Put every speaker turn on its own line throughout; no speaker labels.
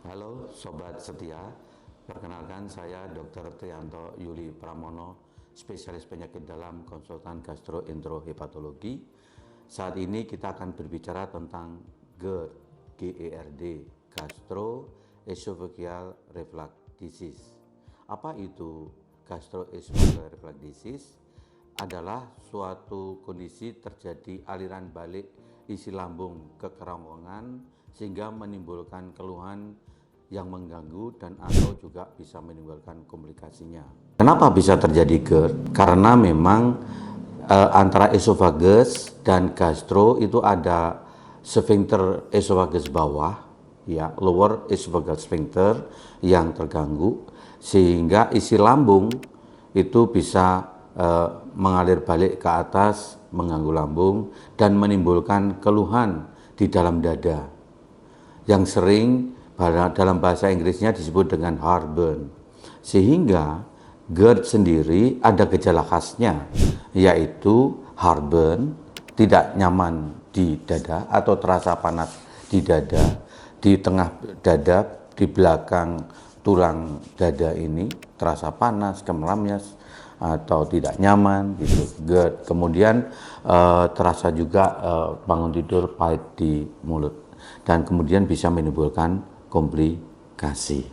Halo Sobat Setia, perkenalkan saya Dr. Trianto Yuli Pramono, spesialis penyakit dalam konsultan gastroenterohepatologi. Saat ini kita akan berbicara tentang GERD, GERD, Gastroesophageal Reflux Disease. Apa itu Gastroesophageal Reflux Disease? Adalah suatu kondisi terjadi aliran balik isi lambung ke kerongkongan sehingga menimbulkan keluhan yang mengganggu dan atau juga bisa menimbulkan komplikasinya. Kenapa bisa terjadi GERD? Karena memang antara esofagus dan gastro itu ada sphincter esofagus bawah, ya, lower esophageal sphincter yang terganggu sehingga isi lambung itu bisa mengalir balik ke atas, mengganggu lambung dan menimbulkan keluhan di dalam dada yang sering dalam bahasa Inggrisnya disebut dengan heartburn. Sehingga GERD sendiri ada gejala khasnya, yaitu heartburn, tidak nyaman di dada atau terasa panas di dada, di tengah dada, di belakang tulang dada ini terasa panas, kemeramnya atau tidak nyaman gitu. GERD. Kemudian terasa juga bangun tidur pahit di mulut dan kemudian bisa menimbulkan komplikasi.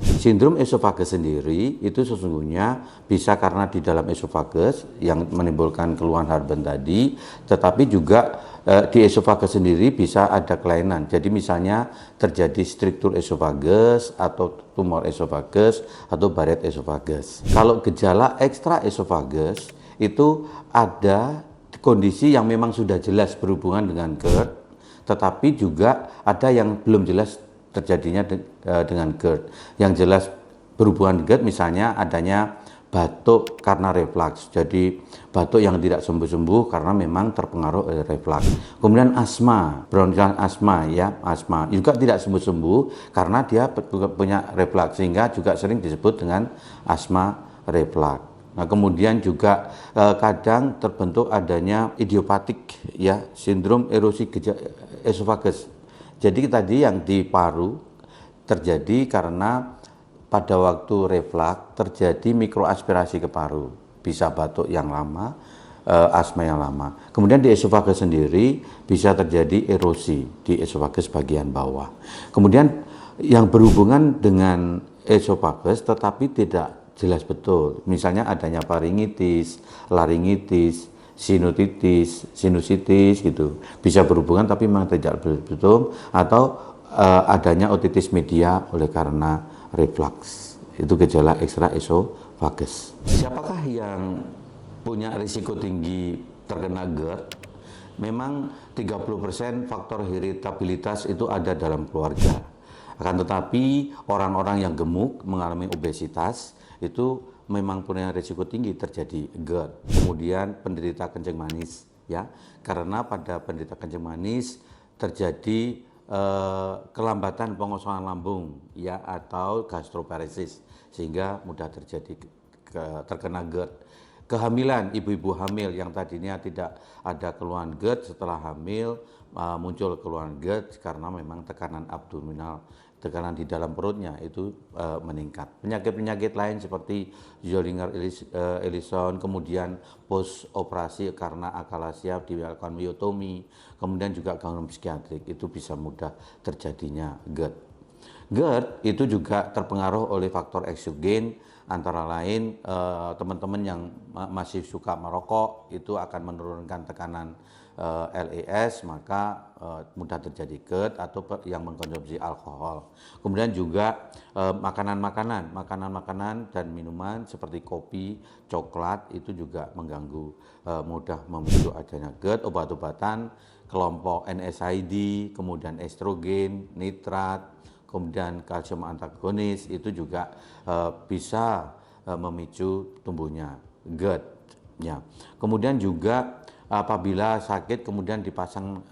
Sindrom esofagus sendiri itu sesungguhnya bisa karena di dalam esofagus yang menimbulkan keluhan heartburn tadi, tetapi juga di esofagus sendiri bisa ada kelainan. Jadi misalnya terjadi struktur esofagus atau tumor esofagus atau baret esofagus. Kalau gejala ekstra esofagus itu ada kondisi yang memang sudah jelas berhubungan dengan GERD, tetapi juga ada yang belum jelas terjadinya dengan GERD. Yang jelas berhubungan GERD misalnya adanya batuk karena reflux. Jadi batuk yang tidak sembuh-sembuh karena memang terpengaruh oleh reflux. Kemudian asma, bronchial asma ya, asma juga tidak sembuh-sembuh karena dia punya reflux sehingga juga sering disebut dengan asma reflux. Nah, kemudian juga kadang terbentuk adanya idiopatik ya, sindrom erosi esofagus. Jadi tadi yang di paru terjadi karena pada waktu reflux terjadi mikroaspirasi ke paru, bisa batuk yang lama, asma yang lama. Kemudian di esofagus sendiri bisa terjadi erosi di esofagus bagian bawah. Kemudian yang berhubungan dengan esofagus tetapi tidak jelas betul, misalnya adanya faringitis, laringitis, sinusitis gitu, bisa berhubungan tapi memang tidak betul, atau adanya otitis media oleh karena reflux. Itu gejala ekstra esofagus. Siapakah yang punya risiko tinggi terkena GERD? Memang 30% faktor heritabilitas itu ada dalam keluarga. Akan tetapi orang-orang yang gemuk mengalami obesitas itu memang punya risiko tinggi terjadi GERD. Kemudian penderita kencing manis ya, karena pada penderita kencing manis terjadi kelambatan pengosongan lambung ya atau gastroparesis sehingga mudah terjadi terkena GERD. Kehamilan, ibu-ibu hamil yang tadinya tidak ada keluhan GERD setelah hamil muncul keluhan GERD karena memang tekanan abdominal, tekanan di dalam perutnya itu meningkat. Penyakit-penyakit lain seperti Zollinger-Ellison, kemudian post operasi karena akalasia dilakukan myotomi, kemudian juga gangguan psikiatrik itu bisa mudah terjadinya GERD. GERD itu juga terpengaruh oleh faktor eksogen, antara lain teman-teman yang masih suka merokok itu akan menurunkan tekanan LES, maka mudah terjadi GERD, atau yang mengkonsumsi alkohol. Kemudian juga makanan-makanan dan minuman seperti kopi, coklat itu juga mengganggu, mudah memicu adanya GERD. Obat-obatan kelompok NSAID, kemudian estrogen, nitrat, kemudian kalsium antagonis itu juga bisa memicu tumbuhnya GERD. Ya. Kemudian juga apabila sakit kemudian dipasang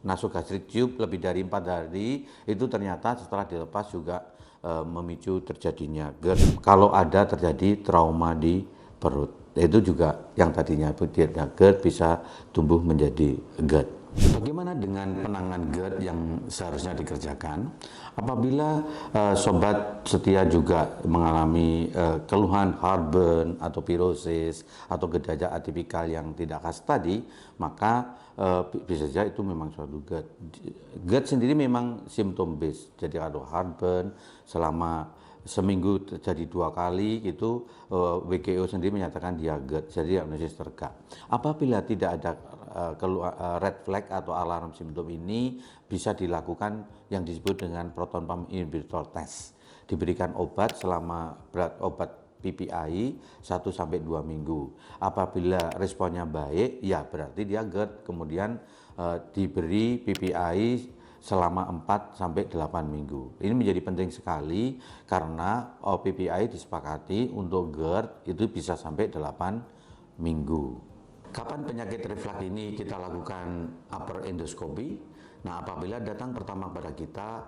nasogastric tube lebih dari 4 hari, itu ternyata setelah dilepas juga memicu terjadinya GERD. Kalau ada terjadi trauma di perut, itu juga yang tadinya GERD bisa tumbuh menjadi GERD. Bagaimana dengan penanganan GERD yang seharusnya dikerjakan? Apabila sobat setia juga mengalami keluhan heartburn atau pirosis atau gejala atipikal yang tidak khas tadi, maka bisa saja itu memang suatu GERD. GERD sendiri memang simptom base. Jadi kalau heartburn selama seminggu terjadi 2 kali itu WHO sendiri menyatakan dia GERD, jadi diagnosis tergak. Apabila tidak ada red flag atau alarm simptom ini, bisa dilakukan yang disebut dengan proton pump inhibitor test. Diberikan obat selama obat PPI 1-2 minggu. Apabila responnya baik, ya berarti dia GERD. Kemudian diberi PPI selama 4-8 minggu. Ini menjadi penting sekali karena PPI disepakati untuk GERD itu bisa sampai 8 minggu. Kapan penyakit reflux ini kita lakukan upper endoscopy? Nah, apabila datang pertama pada kita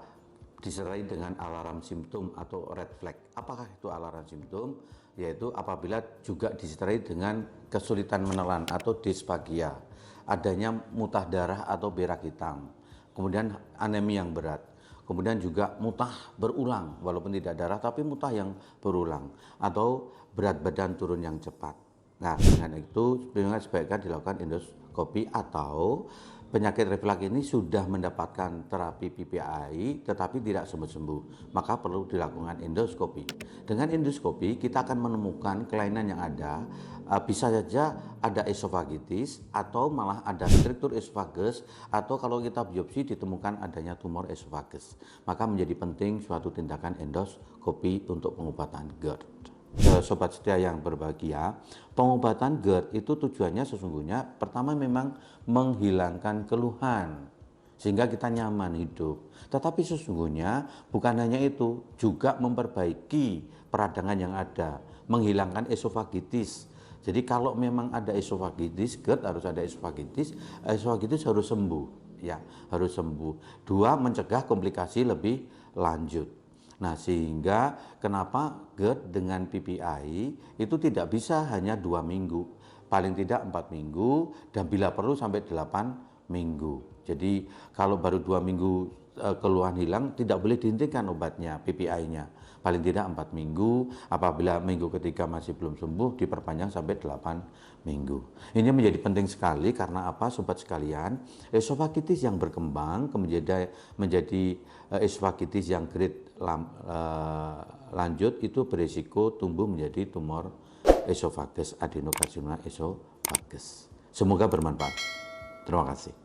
disertai dengan alarm simptom atau red flag. Apakah itu alarm simptom? Yaitu apabila juga disertai dengan kesulitan menelan atau dysphagia, adanya mutah darah atau berak hitam, kemudian anemia yang berat, kemudian juga mutah berulang walaupun tidak darah tapi mutah yang berulang, atau berat badan turun yang cepat. Nah, dengan itu sebaiknya dilakukan endoskopi atau penyakit reflux ini sudah mendapatkan terapi PPI tetapi tidak sembuh-sembuh, maka perlu dilakukan endoskopi. Dengan endoskopi kita akan menemukan kelainan yang ada, bisa saja ada esofagitis atau malah ada struktur esofagus, atau kalau kita biopsi ditemukan adanya tumor esofagus. Maka menjadi penting suatu tindakan endoskopi untuk pengobatan GERD. Sobat setia yang berbahagia, pengobatan GERD itu tujuannya sesungguhnya pertama memang menghilangkan keluhan sehingga kita nyaman hidup. Tetapi sesungguhnya bukan hanya itu, juga memperbaiki peradangan yang ada, menghilangkan esofagitis. Jadi kalau memang ada esofagitis, GERD harus ada esofagitis harus sembuh, ya, harus sembuh. 2, mencegah komplikasi lebih lanjut. Nah, sehingga kenapa GERD dengan PPI itu tidak bisa hanya 2 minggu, paling tidak 4 minggu, dan bila perlu sampai 8 minggu. Jadi kalau baru 2 minggu keluhan hilang, tidak boleh dihentikan obatnya, PPI-nya. Paling tidak 4 minggu, apabila minggu ketiga masih belum sembuh, diperpanjang sampai 8 minggu. Ini menjadi penting sekali karena apa, sobat sekalian? Esofagitis yang berkembang menjadi esofagitis yang grade lanjut itu berisiko tumbuh menjadi tumor esofagus, adenokarsinoma esofagus. Semoga bermanfaat. Terima kasih.